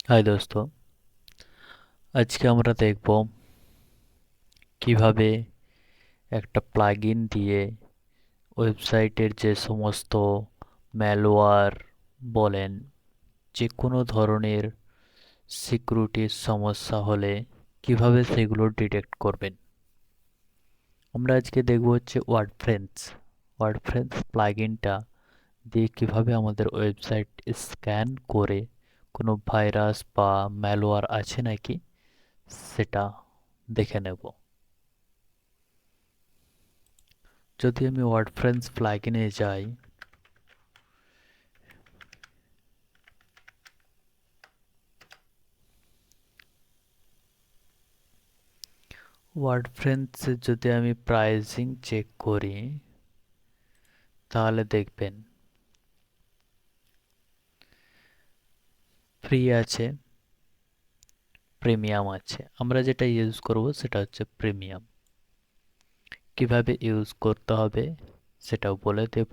High দোস্ত, আজকে আমরা দেখব কিভাবে একটা প্লাগইন দিয়ে ওয়েবসাইটের যে সমস্ত ম্যালওয়্যার বলেন, যে কোনো ধরনের সিকিউরিটির সমস্যা হলে কিভাবে সেগুলো ডিটেক্ট করবেন। আমরা আজকে দেখব হচ্ছে ওয়ার্ডপ্রেস প্লাগইনটা দিয়ে কিভাবে আমাদের ওয়েবসাইট স্ক্যান করে কোনো ভাইরাস বা ম্যালওয়্যার আছে নাকি সেটা দেখে নেব। যদি আমি ওয়ার্ডপ্রেস প্লাগইনে যাই, ওয়ার্ডপ্রেসে যদি আমি প্রাইসিং চেক করি, তাহলে দেখবেন ফ্রি আছে, প্রিমিয়াম আছে। আমরা যেটা ইউজ করব সেটা হচ্ছে প্রিমিয়াম। কিভাবে ইউজ করতে হবে সেটাও বলে দেব।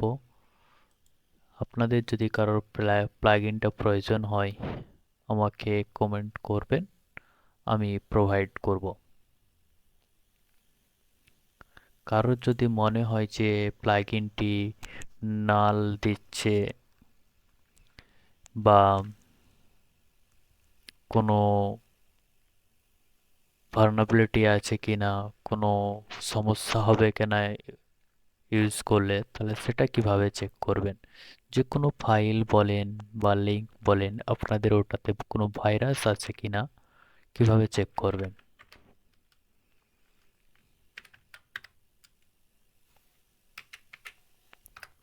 আপনাদের যদি কারোর প্লাগইনটা প্রয়োজন হয়, আমাকে কমেন্ট করবেন, আমি প্রোভাইড করব। কারোর যদি মনে হয় যে প্লাগইনটি নাল দিচ্ছে বা কোনো ভালনারেবিলিটি আছে কিনা, কোনো সমস্যা হবে কিনা ইউজ করলে, তাহলে সেটা কিভাবে চেক করবেন। যে কোনো ফাইল বলেন বা লিংক বলেন, আপনাদের ওটাতে কোনো ভাইরাস আছে কিনা কিভাবে চেক করবেন।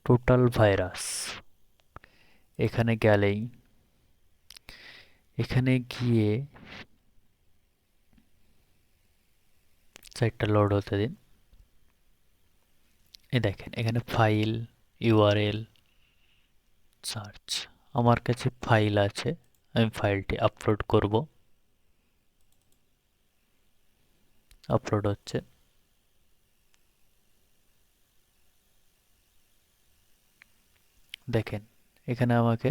টোটাল ভাইরাস এখানে গেলেই, এখানে গিয়ে সাইটটা লোড হতে দিন। দেখেন এখানে ফাইল, ইউআরএল, সার্চ। আমার কাছে ফাইল আছে, আমি ফাইলটি আপলোড করব। আপলোড হচ্ছে। দেখেন এখানে আমাকে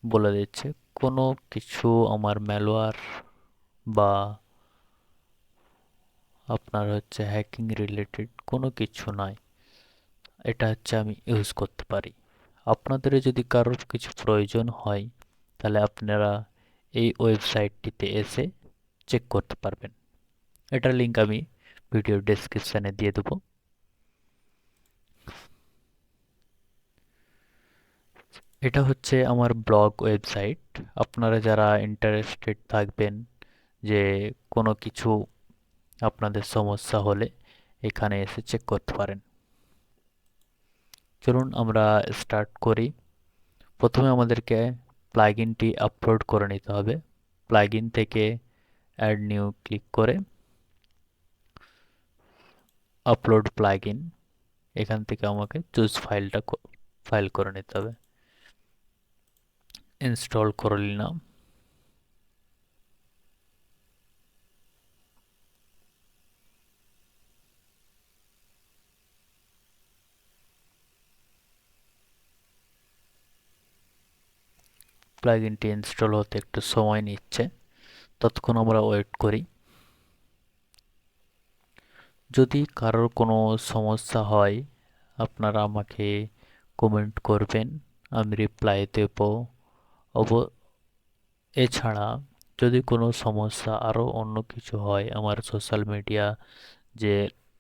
বলে দিচ্ছে কোনো কিছু আমার ম্যালওয়্যার বা আপনার হচ্ছে হ্যাকিং রিলেটেড কোনো কিছু নয়। এটা হচ্ছে আমি ইউজ করতে পারি। আপনাদের যদি কারোর কিছু প্রয়োজন হয়, তাহলে আপনারা এই ওয়েবসাইটটিতে এসে চেক করতে পারবেন। এটার লিংক আমি ভিডিও ডেসক্রিপশনে দিয়ে দেবো। এটা হচ্ছে আমার ব্লগ ওয়েবসাইট। আপনারা যারা ইন্টারেস্টেড থাকবেন যে কোনো কিছু আপনাদের সমস্যা হলে এখানে এসে চেক করতে পারেন। চলুন আমরা স্টার্ট করি। প্রথমে আমাদেরকে প্লাগইনটি আপলোড করে নিতে হবে। প্লাগইন থেকে অ্যাড নিউ ক্লিক করে আপলোড প্লাগইন, এখান থেকে আমাকে চুজ ফাইল করে নিতে হবে। ইনস্টল করে নিলাম। প্লাগইনটি ইনস্টল হতে একটু সময় নিচ্ছে, ততক্ষণ আমরা ওয়েট করি। যদি কারোর কোনো সমস্যা হয়, আপনারা আমাকে কমেন্ট করবেন, আমি রিপ্লাই দেব। অব এছাড়া যদি কোনো সমস্যা আরও অন্য কিছু হয়, আমার সোশ্যাল মিডিয়া যে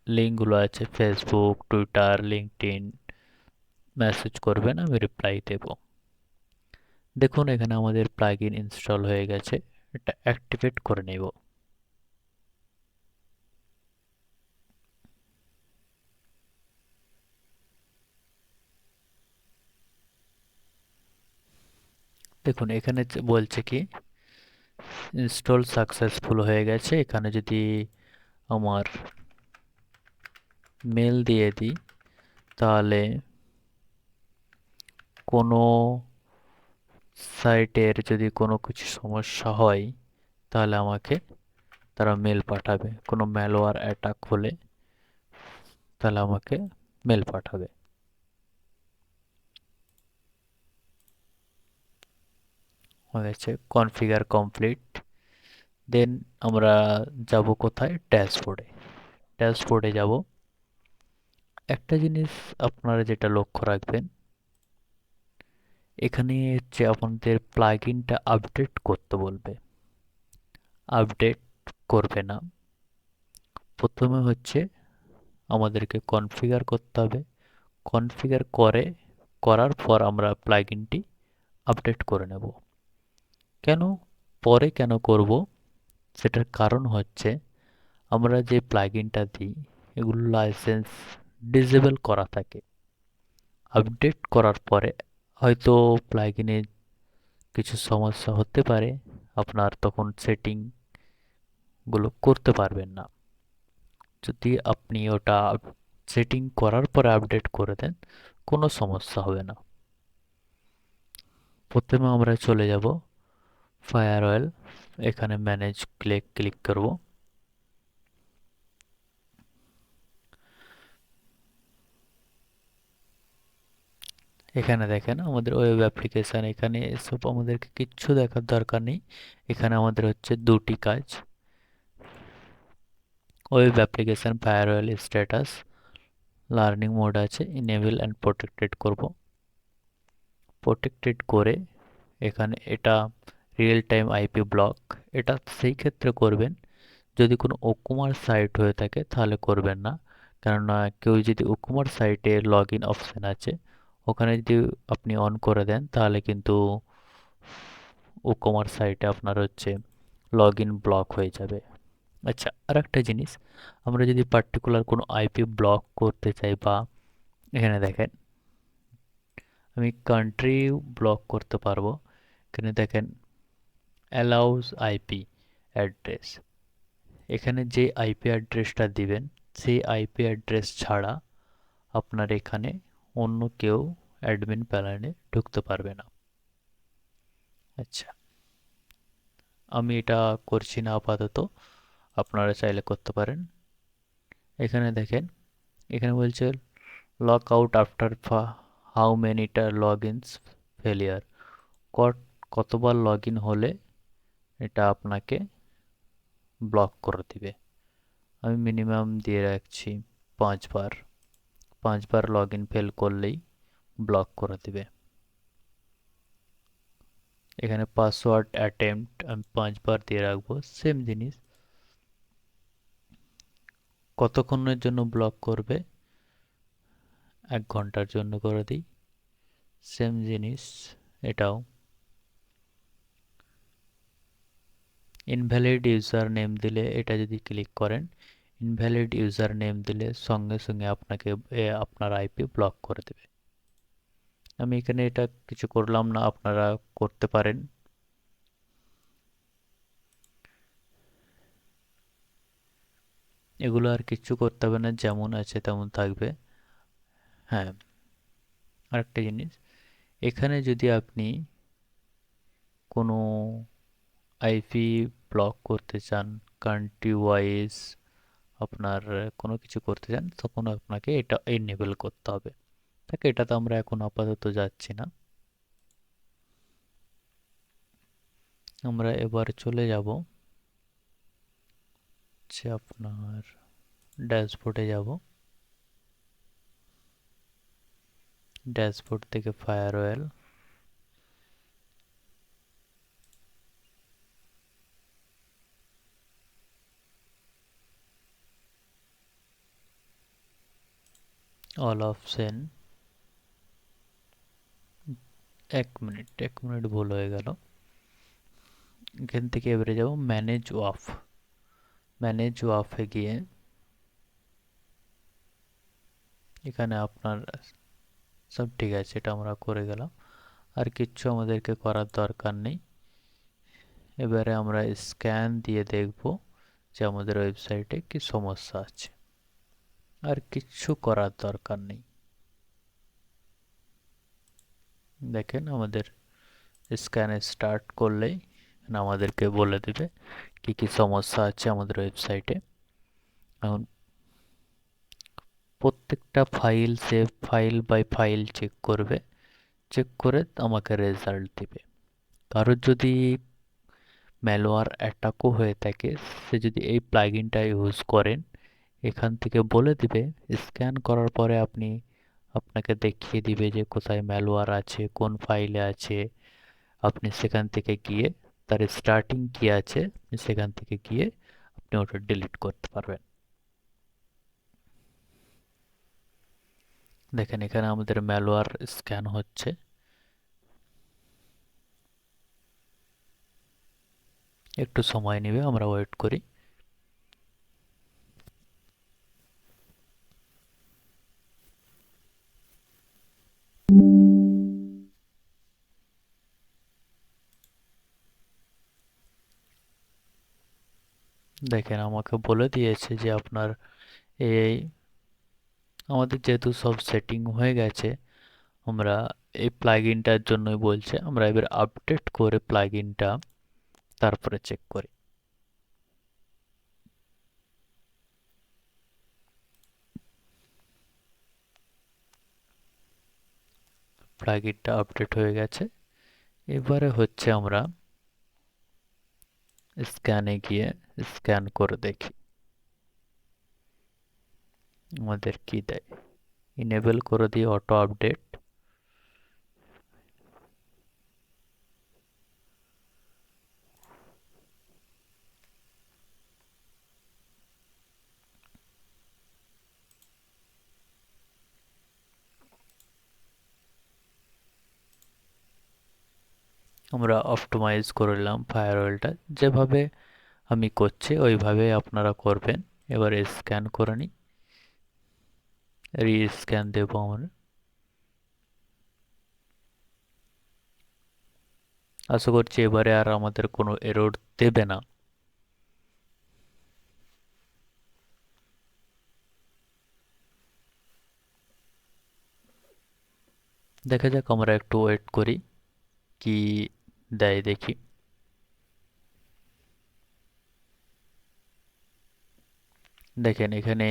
লিঙ্কগুলো আছে, ফেসবুক, টুইটার, লিঙ্কডইন, মেসেজ করবেন, আমি রিপ্লাই দেব। দেখুন এখানে আমাদের প্লাগইন ইনস্টল হয়ে গেছে। এটা অ্যাক্টিভেট করে নেব। দেখুন এখানে বলছে কি ইনস্টল সাকসেসফুল হয়ে গেছে। এখানে যদি আমার মেল দিয়ে দিই, তাহলে কোনো সাইটের যদি কোনো কিছু সমস্যা হয়, তাহলে আমাকে তারা মেল পাঠাবে। কোনো ম্যালওয়্যার অ্যাটাক হলে তাহলে আমাকে মেল পাঠাবে। হয়ে গেছে কনফিগার কমপ্লিট। দেন আমরা যাব কোথায়, ড্যাশবোর্ডে। ড্যাশবোর্ডে যাব। একটা জিনিস আপনারা যেটা লক্ষ্য রাখবেন, এখানে হচ্ছে আপনাদের প্লাগইনটা আপডেট করতে বলবে। আপডেট করবে না, প্রথমে হচ্ছে আমাদেরকে কনফিগার করতে হবে। কনফিগার করার পর আমরা প্লাগইনটি আপডেট করে নেব। কেন পরে কেন করব, সেটার কারণ হচ্ছে আমরা যে প্লাগইনটা দিই এগুলো লাইসেন্স ডিসেবল করা থাকে। আপডেট করার পরে হয়তো প্লাগইনে কিছু সমস্যা হতে পারে, আপনার তখন সেটিংগুলো করতে পারবেন না। যদি আপনি ওটা সেটিং করার পরে আপডেট করে দেন, কোনো সমস্যা হবে না। প্রথমে আমরা চলে যাব ফায়ারওয়েল, এখানে ম্যানেজ ক্লিক করব। এখানে দেখেন আমাদের ওয়েব অ্যাপ্লিকেশান, এখানে এসব আমাদেরকে কিচ্ছু দেখার দরকার নেই। এখানে আমাদের হচ্ছে দুটি কাজ, web application farewell status, learning mode আছে, ইনেবল অ্যান্ড প্রোটেক্টেড করব। প্রোটেক্টেড করে এখানে এটা রিয়েল টাইম আইপি ব্লক, এটা সেই ক্ষেত্রে করবেন যদি কোনো ওকুমার সাইট হয়ে থাকে, তাহলে করবেন না। কেননা কেউ যদি ওকুমার সাইটে লগ ইন অপশান আছে, ওখানে যদি আপনি অন করে দেন তাহলে কিন্তু ওকুমার সাইটে আপনার হচ্ছে লগ ইন ব্লক হয়ে যাবে। আচ্ছা, আর একটা জিনিস, আমরা যদি পার্টিকুলার কোনো আইপি ব্লক করতে চাই, বা এখানে দেখেন আমি কান্ট্রি ব্লক করতে পারবো। এখানে দেখেন অ্যালাউজ আইপি অ্যাড্রেস, এখানে যে আইপি অ্যাড্রেসটা দিবেন সেই আইপি অ্যাড্রেস ছাড়া আপনার এখানে অন্য কেউ অ্যাডমিন প্যানেলে ঢুকতে পারবে না। আচ্ছা, আমি এটা করছি না আপাতত, আপনারা চাইলে করতে পারেন। এখানে দেখেন, এখানে বলছে লক আউট আফটার হাউ মেনিটা লগ ইনস ফেলিয়ার, কতবার লগ ইন হলে এটা আপনাকে ব্লক করে দিবে। আমি মিনিমাম দিয়ে রাখছি 5 বার। 5 বার লগ ইন ফেল করলেই ব্লক করে দিবে। এখানে পাসওয়ার্ড অ্যাটেম্পট আমি 5 বার দিয়ে রাখবো। সেম জিনিস, কতক্ষণের জন্য ব্লক করবে, 1 ঘন্টার জন্য করে দিই। সেম জিনিস এটাও, ইনভ্যালিড ইউজার নেম দিলে, এটা যদি ক্লিক করেন ইনভ্যালিড ইউজার নেম দিলে সঙ্গে সঙ্গে আপনাকে আপনার আইপি ব্লক করে দেবে। আমি এখানে এটা কিছু করলাম না, আপনারা করতে পারেন। এগুলো আর কিচ্ছু করতে হবে না, যেমন আছে তেমন থাকবে। হ্যাঁ, আরেকটা জিনিস, এখানে যদি আপনি কোনো আইপি ব্লক করতে চান, কান্ট্রি ওয়াইজ আপনার কোনো কিছু করতে চান, তখন আপনাকে এটা এনেবল করতে হবে। তাকে এটাতে আমরা এখন আপাতত যাচ্ছি না। আমরা এবার চলে যাব হচ্ছে আপনার ড্যাশবোর্ডে যাব। ড্যাশবোর্ড থেকে ফায়ারওয়েল, অল অপশন, 1 মিনিট ভুল হয়ে গেল। এখান থেকে এবারে যাব ম্যানেজ ওয়াফ। ম্যানেজ ওয়াফে গিয়ে এখানে আপনার সব ঠিক আছে, এটা আমরা করে গেলাম, আর কিচ্ছু আমাদেরকে করার দরকার নেই। এবারে আমরা স্ক্যান দিয়ে দেখব যে আমাদের ওয়েবসাইটে কি সমস্যা আছে, আর কিচ্ছু করার দরকার নেই। দেখেন আমাদের স্ক্যান স্টার্ট করলেই আমাদেরকে বলে দেবে কি কি সমস্যা আছে আমাদের ওয়েবসাইটে। এখন প্রত্যেকটা ফাইল সে ফাইল বাই ফাইল চেক করবে, চেক করে আমাকে রেজাল্ট দিবে। কারোর যদি ম্যালওয়্যার অ্যাটাকও হয়ে থাকে, সে যদি এই প্লাগইনটা ইউজ করেন, এখান থেকে বলে দিবে, স্ক্যান করার পরে আপনাকে দেখিয়ে দিবে যে কোথায় ম্যালওয়্যার আছে, কোন ফাইলে আছে। আপনি সেখান থেকে গিয়ে তার স্টার্টিং কি আছে, সেখান থেকে গিয়ে আপনি ওটা ডিলিট করতে পারবেন। দেখেন এখানে আমাদের ম্যালওয়্যার স্ক্যান হচ্ছে, একটু সময় নেবে, আমরা ওয়েট করি। দেখেন আমাকে বলে দিয়েছে যে আপনার এই, আমাদের যেহেতু সব সেটিং হয়ে গেছে, আমরা এই প্লাগইনটার জন্যই বলছে, আমরা এবার আপডেট করে প্লাগইনটা তারপরে চেক করি। প্লাগইনটা আপডেট হয়ে গেছে, এবারে হচ্ছে আমরা স্ক্যানে গিয়ে স্ক্যান করে দেখি আমাদের কি দেয়। ইনেবল করে দিই অটো আপডেট। আমরা অপটিমাইজ করে নিলাম ফায়ারওয়েলটা, যেভাবে আমি করছি ওইভাবে আপনারা করবেন। এবারে স্ক্যান করে নিই, রিস্ক্যান দেবো আমরা। আশা করছি এবারে আর আমাদের কোনো এরর দেবে না। দেখা যাক, আমরা একটু ওয়েট করি কি দেয় দেখি। দেখেন এখানে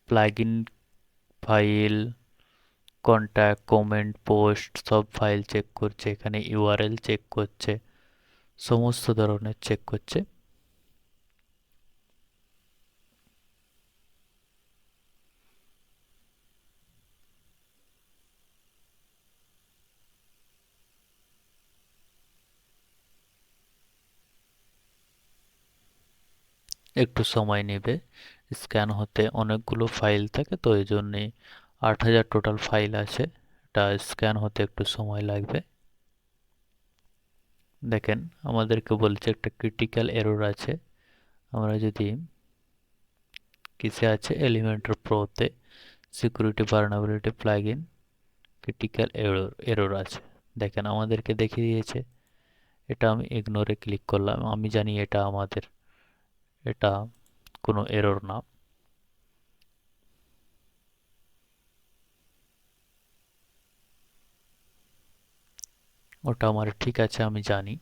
plugin file, contact, comment, post সব ফাইল চেক করছে, এখানে ইউআরএল চেক করছে, সমস্ত ধরনের চেক করছে। একটু সময় নেবে স্ক্যান হতে, অনেকগুলো ফাইল থাকে তো এই জন্যে। 8,000 টোটাল ফাইল আছে, এটা স্ক্যান হতে একটু সময় লাগবে। দেখেন আমাদেরকে বলছে একটা ক্রিটিক্যাল এরর আছে। আমরা যদি কিসে আছে, এলিমেন্টর প্রোতে security vulnerability plugin critical error আছে। দেখেন আমাদেরকে দেখিয়ে দিয়েছে, এটা আমি ইগনোরে ক্লিক করলাম, আমি জানি এটা কোনো এরর না। ওটা আমার ঠিক আছে, আমি জানি।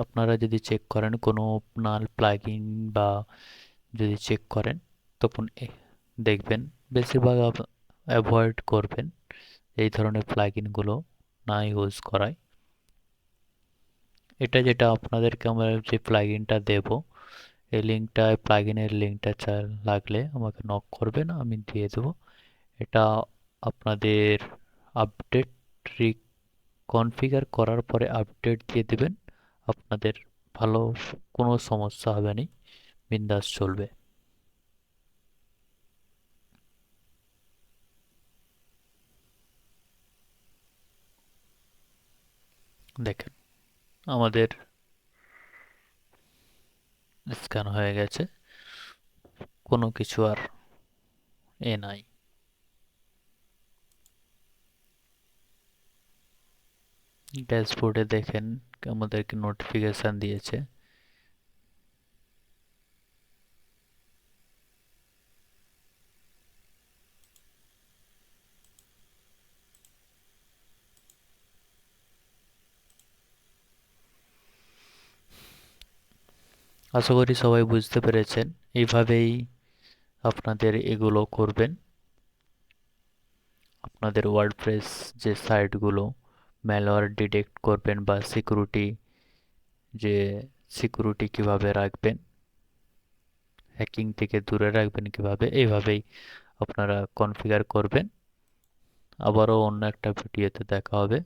আপনারা যদি চেক করেন কোনো নাল প্লাগইন বা যদি চেক করেন, তখন দেখবেন বেশিরভাগ অ্যাভয়েড করবেন এই ধরনের প্লাগইনগুলো না ইউজ করাই। এটা যেটা আপনাদেরকে আমরা যে প্লাগইনটা দেব, এই লিঙ্কটা, প্লাগইনের লিঙ্কটা লাগলে আমাকে নক করবেন, আমি দিয়ে দেবো। এটা আপনাদের আপডেট কনফিগার করার পরে আপডেট দিয়ে দিবেন, আপনাদের ভালো, কোনো সমস্যা হবে না, বিন্দাস চলবে। দেখেন আমাদের স্ক্যান হয়ে গেছে, কোনো কিছু আর নাই। ড্যাশবোর্ডে দেখেন আমাদেরকে নোটিফিকেশন দিয়েছে। আশা করি সবাই বুঝতে পেরেছেন, এইভাবেই আপনাদের এগুলো করবেন। আপনাদের ওয়ার্ডপ্রেস যে সাইটগুলো ম্যালওয়্যার ডিটেক্ট করবেন বা যে সিকিউরিটি কিভাবে রাখবেন, হ্যাকিং থেকে দূরে রাখবেন কিভাবে, এইভাবেই আপনারা কনফিগার করবেন। আবারও অন্য একটা ভিডিওতে দেখা হবে।